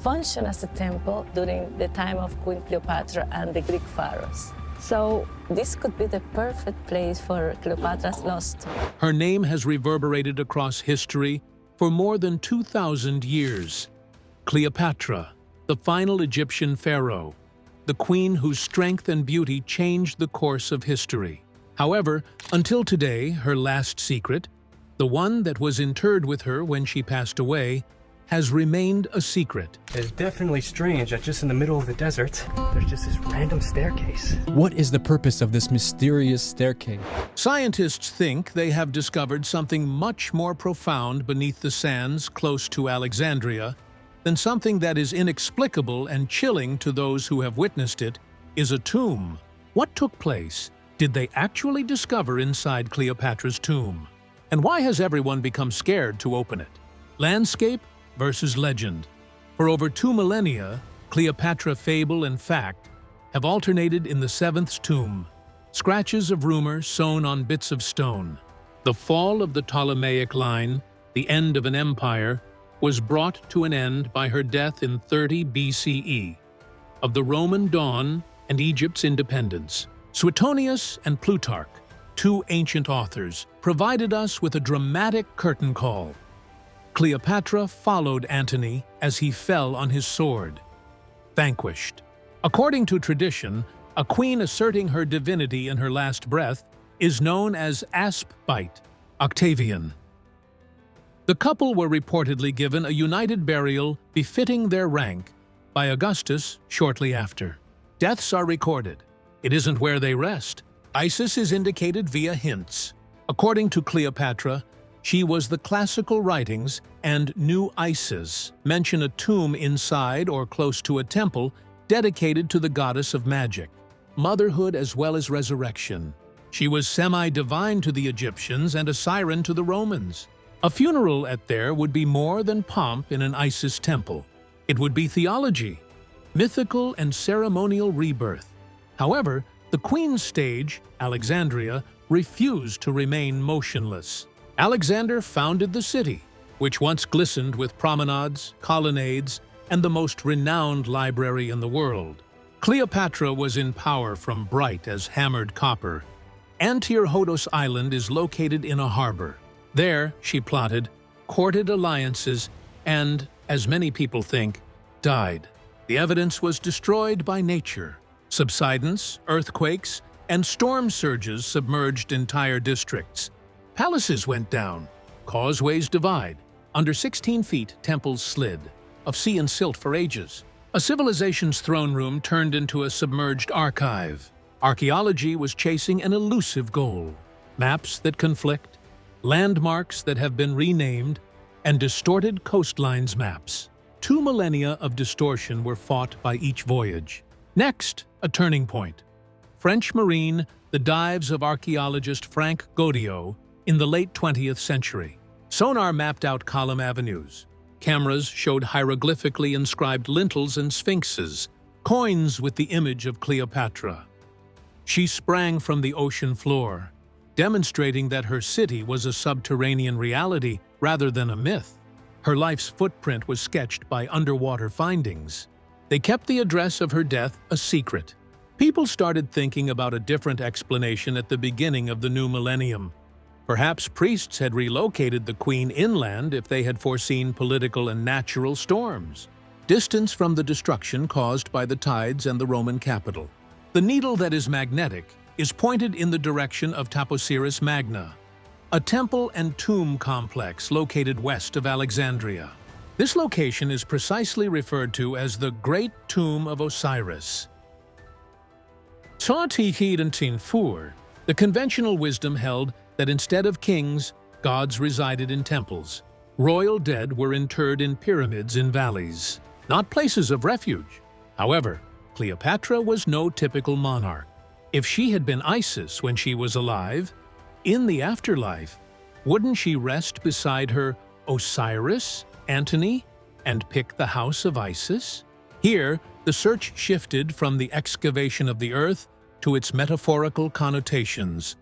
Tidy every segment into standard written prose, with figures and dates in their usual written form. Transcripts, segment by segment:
functioned as a temple during the time of Queen Cleopatra and the Greek pharaohs. So this could be the perfect place for Cleopatra's lost tomb. Her name has reverberated across history for more than 2,000 years. Cleopatra, the final Egyptian pharaoh, the queen whose strength and beauty changed the course of history. However, until today, her last secret, the one that was interred with her when she passed away, has remained a secret. It's definitely strange that just in the middle of the desert, there's just this random staircase. What is the purpose of this mysterious staircase? Scientists think they have discovered something much more profound beneath the sands close to Alexandria than something that is inexplicable and chilling to those who have witnessed it is a tomb. What took place? Did they actually discover inside Cleopatra's tomb? And why has everyone become scared to open it? Landscape versus legend. For over 2 millennia, Cleopatra fable and fact have alternated in the seventh tomb. Scratches of rumor sewn on bits of stone. The fall of the Ptolemaic line, the end of an empire, was brought to an end by her death in 30 BCE. Of the Roman dawn and Egypt's independence, Suetonius and Plutarch, 2 ancient authors, provided us with a dramatic curtain call. Cleopatra followed Antony as he fell on his sword, vanquished. According to tradition, a queen asserting her divinity in her last breath is known as asp bite, Octavian. The couple were reportedly given a united burial befitting their rank by Augustus shortly after. Deaths are recorded. It isn't where they rest. Isis is indicated via hints. According to Cleopatra, she was the classical writings and New Isis mention a tomb inside or close to a temple dedicated to the goddess of magic, motherhood as well as resurrection. She was semi-divine to the Egyptians and a siren to the Romans. A funeral at there would be more than pomp in an Isis temple. It would be theology, mythical and ceremonial rebirth. However, the queen's stage, Alexandria, refused to remain motionless. Alexander founded the city, which once glistened with promenades, colonnades, and the most renowned library in the world. Cleopatra was in power from bright as hammered copper. Antiochos Island is located in a harbor. There, she plotted, courted alliances, and, as many people think, died. The evidence was destroyed by nature. Subsidence, earthquakes, and storm surges submerged entire districts. Palaces went down, causeways divide. Under 16 feet, temples slid, of sea and silt for ages. A civilization's throne room turned into a submerged archive. Archaeology was chasing an elusive goal. Maps that conflict, landmarks that have been renamed, and distorted coastlines maps. 2 millennia of distortion were fought by each voyage. Next, a turning point. French marine, the dives of archaeologist Frank Godiot in the late 20th century. Sonar mapped out column avenues. Cameras showed hieroglyphically inscribed lintels and sphinxes, coins with the image of Cleopatra. She sprang from the ocean floor, demonstrating that her city was a subterranean reality rather than a myth. Her life's footprint was sketched by underwater findings. They kept the address of her death a secret. People started thinking about a different explanation at the beginning of the new millennium. Perhaps priests had relocated the queen inland if they had foreseen political and natural storms. Distance from the destruction caused by the tides and the Roman capital. The needle that is magnetic is pointed in the direction of Taposiris Magna, a temple and tomb complex located west of Alexandria. This location is precisely referred to as the Great Tomb of Osiris. The conventional wisdom held that instead of kings, gods resided in temples. Royal dead were interred in pyramids in valleys, not places of refuge. However, Cleopatra was no typical monarch. If she had been Isis when she was alive, in the afterlife, wouldn't she rest beside her Osiris, Antony, and pick the house of Isis? Here, the search shifted from the excavation of the earth to its metaphorical connotations.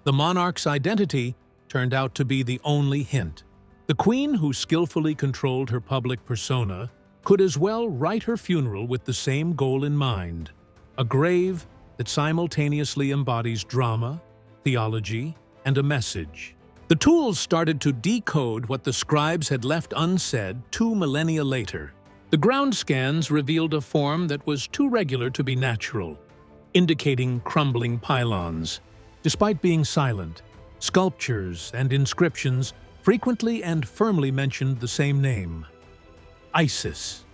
The monarch's identity turned out to be the only hint. The queen who skillfully controlled her public persona could as well write her funeral with the same goal in mind, a grave that simultaneously embodies drama, theology, and a message. The tools started to decode what the scribes had left unsaid 2 millennia later. The ground scans revealed a form that was too regular to be natural, indicating crumbling pylons. Despite being silent, sculptures and inscriptions frequently and firmly mentioned the same name: Isis.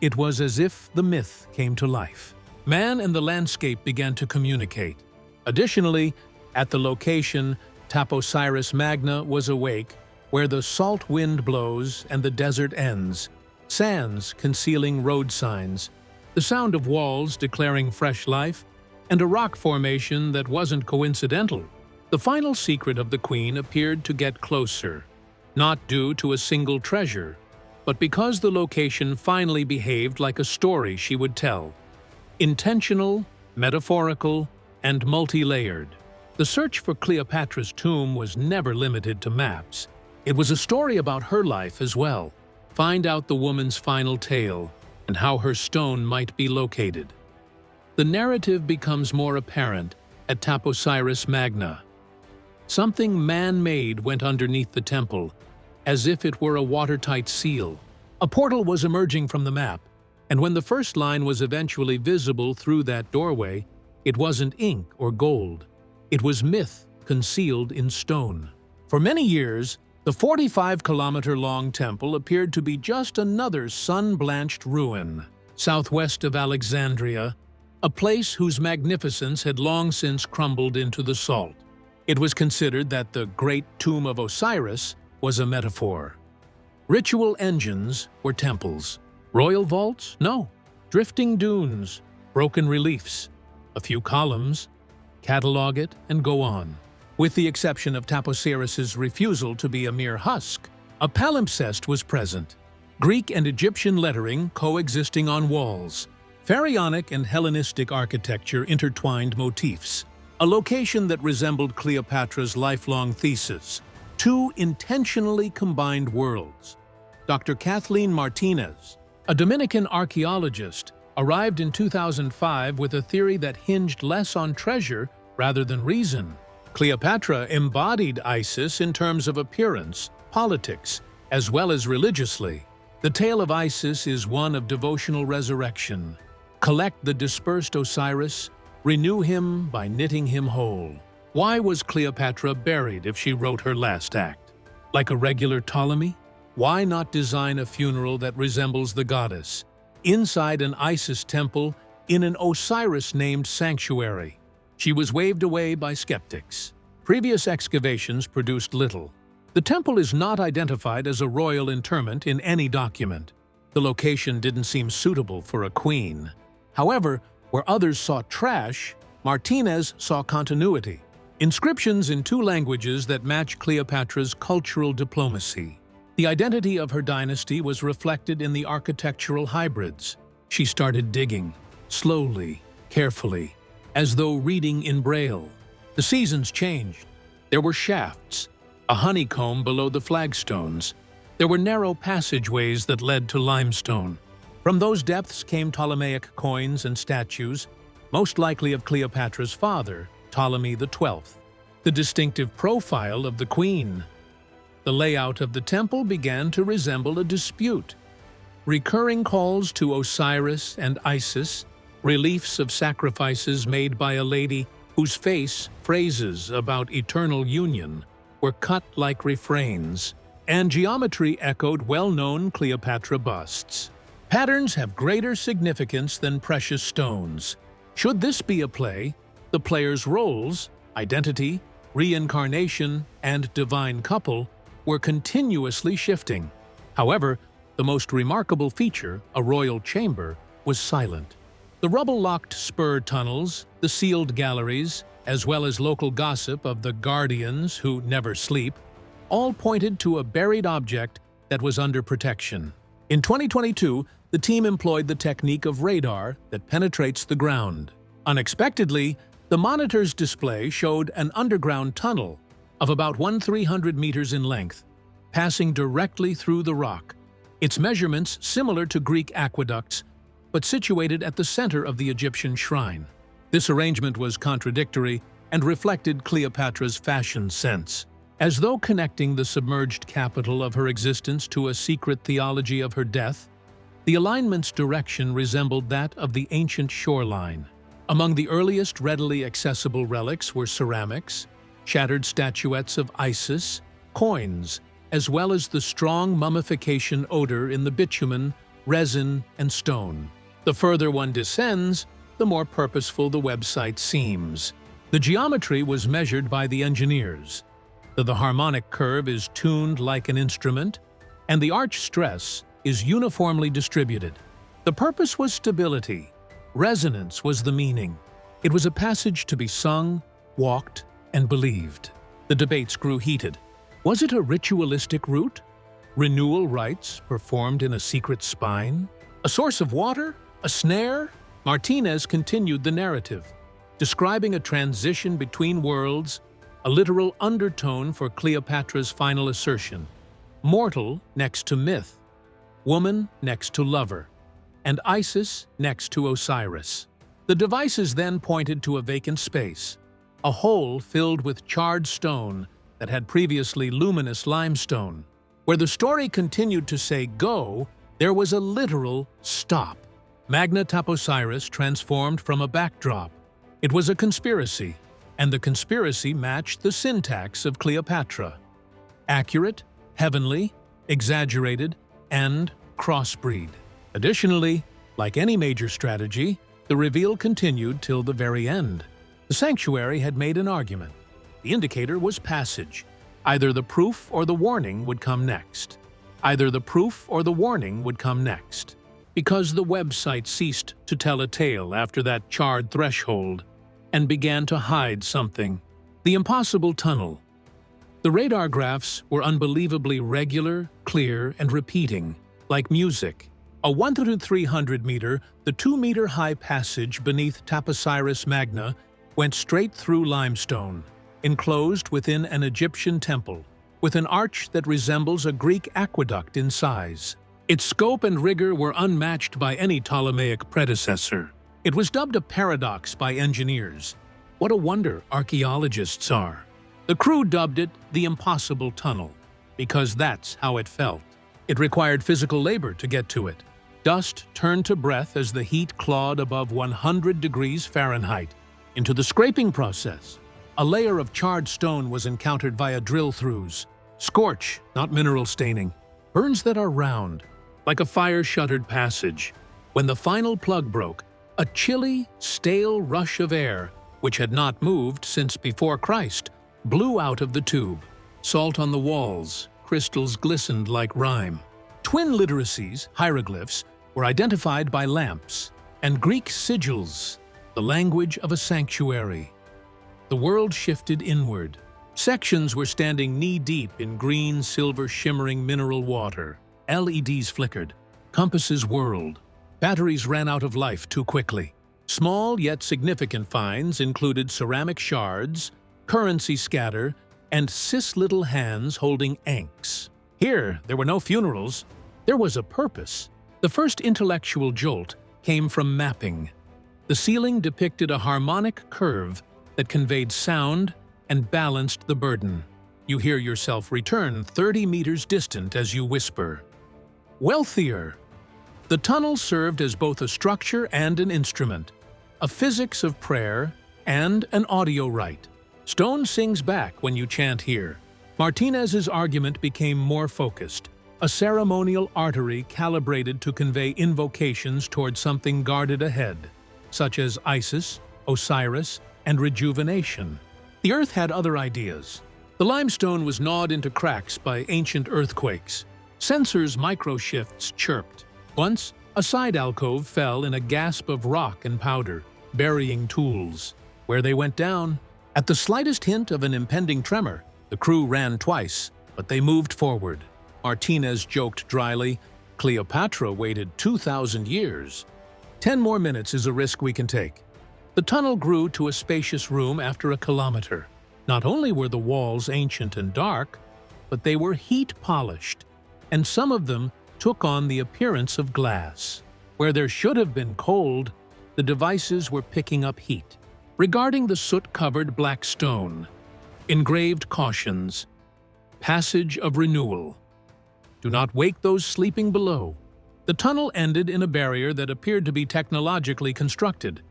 It was as if the myth came to life. Man and the landscape began to communicate. Additionally, at the location, Taposiris Magna was awake, where the salt wind blows and the desert ends, sands concealing road signs, the sound of walls declaring fresh life, and a rock formation that wasn't coincidental. The final secret of the queen appeared to get closer, not due to a single treasure, but because the location finally behaved like a story she would tell. Intentional, metaphorical, and multi-layered. The search for Cleopatra's tomb was never limited to maps. It was a story about her life as well. Find out the woman's final tale and how her stone might be located. The narrative becomes more apparent at Taposiris Magna. Something man-made went underneath the temple, as if it were a watertight seal. A portal was emerging from the map, and when the first line was eventually visible through that doorway, it wasn't ink or gold. It was myth concealed in stone. For many years, the 45-kilometer-long temple appeared to be just another sun-blanched ruin, southwest of Alexandria, a place whose magnificence had long since crumbled into the salt. It was considered that the Great Tomb of Osiris was a metaphor. Ritual engines were temples. Royal vaults? No. Drifting dunes, broken reliefs, a few columns. Catalog it and go on. With the exception of Taposiris's refusal to be a mere husk, a palimpsest was present. Greek and Egyptian lettering coexisting on walls. Pharaonic and Hellenistic architecture intertwined motifs. A location that resembled Cleopatra's lifelong thesis. 2 intentionally combined worlds. Dr. Kathleen Martinez, a Dominican archaeologist, arrived in 2005 with a theory that hinged less on treasure rather than reason. Cleopatra embodied Isis in terms of appearance, politics, as well as religiously. The tale of Isis is one of devotional resurrection. Collect the dispersed Osiris, renew him by knitting him whole. Why was Cleopatra buried if she wrote her last act? Like a regular Ptolemy? Why not design a funeral that resembles the goddess, inside an Isis temple in an Osiris-named sanctuary? She was waved away by skeptics. Previous excavations produced little. The temple is not identified as a royal interment in any document. The location didn't seem suitable for a queen. However, where others saw trash, Martinez saw continuity. Inscriptions in 2 languages that match Cleopatra's cultural diplomacy. The identity of her dynasty was reflected in the architectural hybrids. She started digging, slowly, carefully, as though reading in Braille. The seasons changed. There were shafts, a honeycomb below the flagstones. There were narrow passageways that led to limestone. From those depths came Ptolemaic coins and statues, most likely of Cleopatra's father, Ptolemy XII. The distinctive profile of the queen. The layout of the temple began to resemble a dispute. Recurring calls to Osiris and Isis, reliefs of sacrifices made by a lady whose face phrases about eternal union were cut like refrains, and geometry echoed well-known Cleopatra busts. Patterns have greater significance than precious stones. Should this be a play, the player's roles, identity, reincarnation, and divine couple were continuously shifting. However, the most remarkable feature, a royal chamber, was silent. The rubble-locked spur tunnels, the sealed galleries, as well as local gossip of the guardians who never sleep, all pointed to a buried object that was under protection. In 2022, the team employed the technique of radar that penetrates the ground. Unexpectedly, the monitor's display showed an underground tunnel of about 1,300 meters in length, passing directly through the rock. its measurements similar to Greek aqueducts, but situated at the center of the Egyptian shrine. This arrangement was contradictory and reflected Cleopatra's fashion sense. As though connecting the submerged capital of her existence to a secret theology of her death, the alignment's direction resembled that of the ancient shoreline. Among the earliest readily accessible relics were ceramics, shattered statuettes of Isis, coins, as well as the strong mummification odor in the bitumen, resin, and stone. The further one descends, the more purposeful the website seems. The geometry was measured by the engineers. The harmonic curve is tuned like an instrument, and the arch stress is uniformly distributed. The purpose was stability. Resonance was the meaning. It was a passage to be sung, walked, and believed. The debates grew heated. Was it a ritualistic route? Renewal rites performed in a secret spine? A source of water? A snare? Martinez continued the narrative, describing a transition between worlds, a literal undertone for Cleopatra's final assertion. Mortal next to myth, woman next to lover, and Isis next to Osiris. The devices then pointed to a vacant space, a hole filled with charred stone that had previously luminous limestone. Where the story continued to say go, there was a literal stop. Magna Taposiris transformed from a backdrop. It was a conspiracy, and the conspiracy matched the syntax of Cleopatra. Accurate, heavenly, exaggerated, and crossbreed. Additionally, like any major strategy, the reveal continued till the very end. The sanctuary had made an argument. The indicator was passage. Either the proof or the warning would come next. Either the proof or the warning would come next. Because the website ceased to tell a tale after that charred threshold and began to hide something. The impossible tunnel. The radar graphs were unbelievably regular, clear, and repeating, like music. A 1,300-meter, the 2-meter-high passage beneath Taposiris Magna went straight through limestone, enclosed within an Egyptian temple, with an arch that resembles a Greek aqueduct in size. Its scope and rigor were unmatched by any Ptolemaic predecessor. It was dubbed a paradox by engineers. What a wonder archaeologists are. The crew dubbed it the impossible tunnel, because that's how it felt. It required physical labor to get to it. Dust turned to breath as the heat clawed above 100 degrees Fahrenheit. Into the scraping process, a layer of charred stone was encountered via drill-throughs. Scorch, not mineral staining. Burns that are round, like a fire-shuttered passage. When the final plug broke, a chilly, stale rush of air, which had not moved since before Christ, blew out of the tube. Salt on the walls, crystals glistened like rime. Twin literacies, hieroglyphs, were identified by lamps, and Greek sigils, the language of a sanctuary. The world shifted inward. Sections were standing knee-deep in green, silver, shimmering mineral water. LEDs flickered. Compasses whirled. Batteries ran out of life too quickly. Small yet significant finds included ceramic shards, currency scatter, and little hands holding ankhs. Here, there were no funerals. There was a purpose. The first intellectual jolt came from mapping. The ceiling depicted a harmonic curve that conveyed sound and balanced the burden. You hear yourself return 30 meters distant as you whisper. Wealthier. The tunnel served as both a structure and an instrument, a physics of prayer and an audio rite. Stone sings back when you chant here. Martinez's argument became more focused, a ceremonial artery calibrated to convey invocations toward something guarded ahead, such as Isis, Osiris, and rejuvenation. The earth had other ideas. The limestone was gnawed into cracks by ancient earthquakes. Sensors' microshifts chirped. Once, a side alcove fell in a gasp of rock and powder, burying tools. Where they went down, at the slightest hint of an impending tremor, the crew ran twice, but they moved forward. Martinez joked dryly, Cleopatra waited 2,000 years. 10 more minutes is a risk we can take. The tunnel grew to a spacious room after a kilometer. Not only were the walls ancient and dark, but they were heat-polished, and some of them took on the appearance of glass. Where there should have been cold, the devices were picking up heat. Regarding the soot-covered black stone, engraved cautions, passage of renewal. Do not wake those sleeping below. The tunnel ended in a barrier that appeared to be technologically constructed.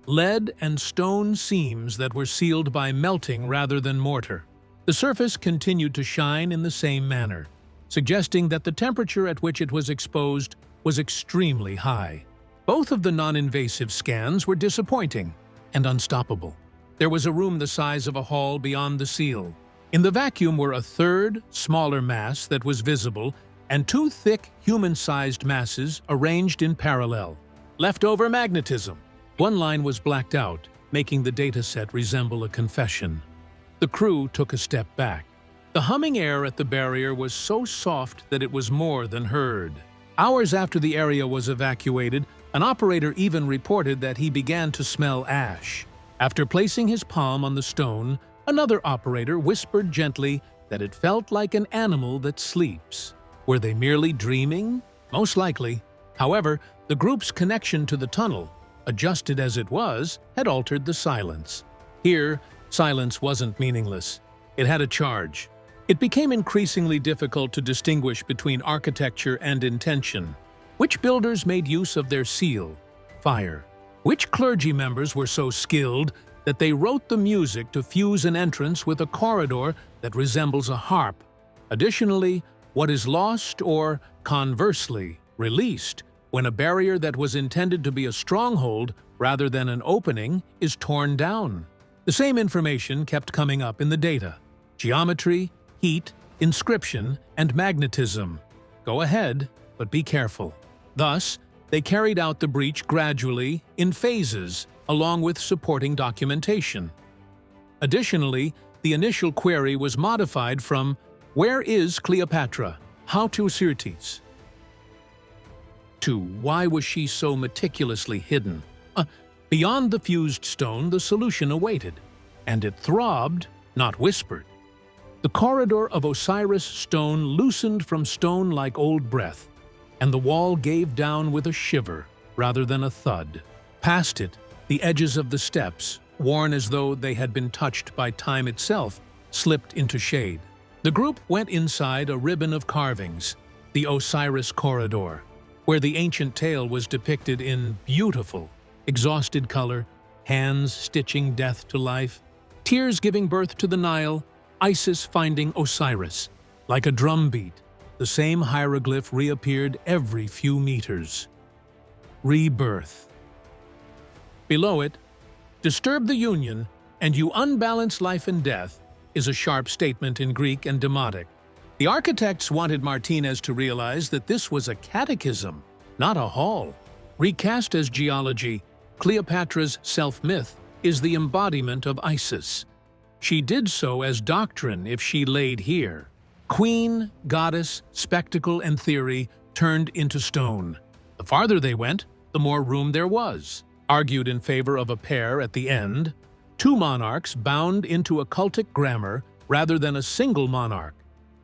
Lead and stone seams that were sealed by melting rather than mortar. The surface continued to shine in the same manner, suggesting that the temperature at which it was exposed was extremely high. Both of the non-invasive scans were disappointing and unstoppable. There was a room the size of a hall beyond the seal. In the vacuum were a third, smaller mass that was visible and two thick, human-sized masses arranged in parallel. Leftover magnetism. One line was blacked out, making the dataset resemble a confession. The crew took a step back. The humming air at the barrier was so soft that it was more than heard. Hours after the area was evacuated, an operator even reported that he began to smell ash. After placing his palm on the stone, another operator whispered gently that it felt like an animal that sleeps. Were they merely dreaming? Most likely. However, the group's connection to the tunnel, adjusted as it was, had altered the silence. Here, silence wasn't meaningless. It had a charge. It became increasingly difficult to distinguish between architecture and intention. Which builders made use of their seal, fire? Which clergy members were so skilled that they wrote the music to fuse an entrance with a corridor that resembles a harp? Additionally, what is lost or, conversely, released when a barrier that was intended to be a stronghold rather than an opening is torn down? The same information kept coming up in the data: geometry, heat, inscription, and magnetism. Go ahead, but be careful. Thus, they carried out the breach gradually, in phases, along with supporting documentation. Additionally, the initial query was modified from "Where is Cleopatra? How to certes?" to "Why was she so meticulously hidden?" Beyond the fused stone, the solution awaited, and it throbbed, not whispered. The corridor of Osiris stone loosened from stone like old breath, and the wall gave down with a shiver rather than a thud. Past it, the edges of the steps, worn as though they had been touched by time itself, slipped into shade. The group went inside a ribbon of carvings, the Osiris corridor, where the ancient tale was depicted in beautiful, exhausted color, hands stitching death to life, tears giving birth to the Nile, Isis finding Osiris. Like a drumbeat, the same hieroglyph reappeared every few meters. Rebirth. Below it, "Disturb the union, and you unbalance life and death," is a sharp statement in Greek and Demotic. The architects wanted Martinez to realize that this was a catechism, not a hall. Recast as geology, Cleopatra's self-myth is the embodiment of Isis. She did so as doctrine if she laid here. Queen, goddess, spectacle, and theory turned into stone. The farther they went, the more room there was. Argued in favor of a pair at the end, two monarchs bound into a cultic grammar rather than a single monarch.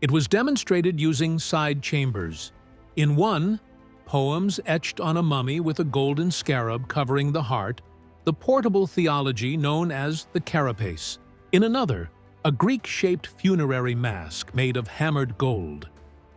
It was demonstrated using side chambers. In one, poems etched on a mummy with a golden scarab covering the heart, the portable theology known as the carapace. In another, a Greek-shaped funerary mask made of hammered gold,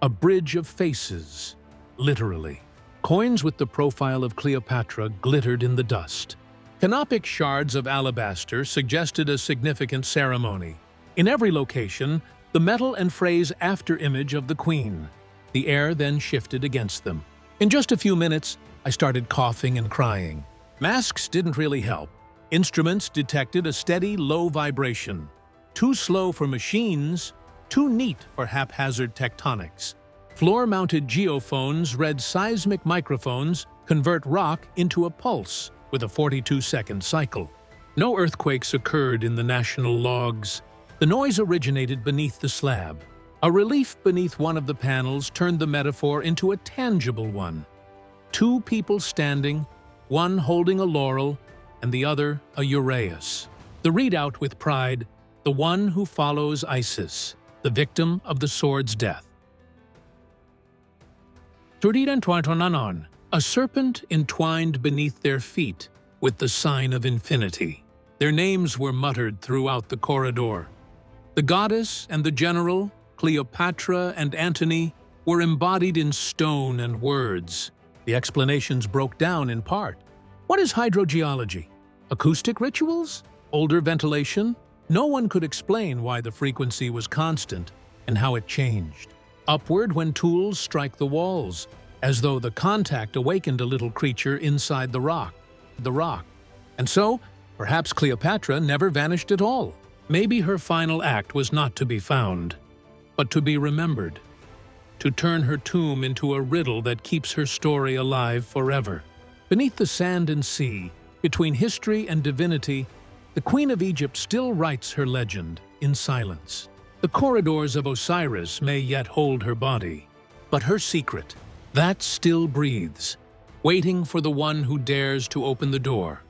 a bridge of faces, literally. Coins with the profile of Cleopatra glittered in the dust. Canopic shards of alabaster suggested a significant ceremony. In every location, the metal and phrase after-image of the queen. The air then shifted against them. In just a few minutes, I started coughing and crying. Masks didn't really help. Instruments detected a steady, low vibration. Too slow for machines, too neat for haphazard tectonics. Floor-mounted geophones read seismic microphones convert rock into a pulse with a 42-second cycle. No earthquakes occurred in the national logs. The noise originated beneath the slab. A relief beneath one of the panels turned the metaphor into a tangible one. Two people standing, one holding a laurel and the other a uraeus. The readout with pride, the one who follows Isis, the victim of the sword's death. Turidan a serpent entwined beneath their feet with the sign of infinity. Their names were muttered throughout the corridor. The goddess and the general, Cleopatra and Antony, were embodied in stone and words. The explanations broke down in part. What is hydrogeology? Acoustic rituals? Older ventilation? No one could explain why the frequency was constant and how it changed. Upward when tools strike the walls, as though the contact awakened a little creature inside the rock. And so, perhaps Cleopatra never vanished at all. Maybe her final act was not to be found, but to be remembered. To turn her tomb into a riddle that keeps her story alive forever. Beneath the sand and sea, between history and divinity, the Queen of Egypt still writes her legend in silence. The corridors of Osiris may yet hold her body, but her secret, that still breathes, waiting for the one who dares to open the door.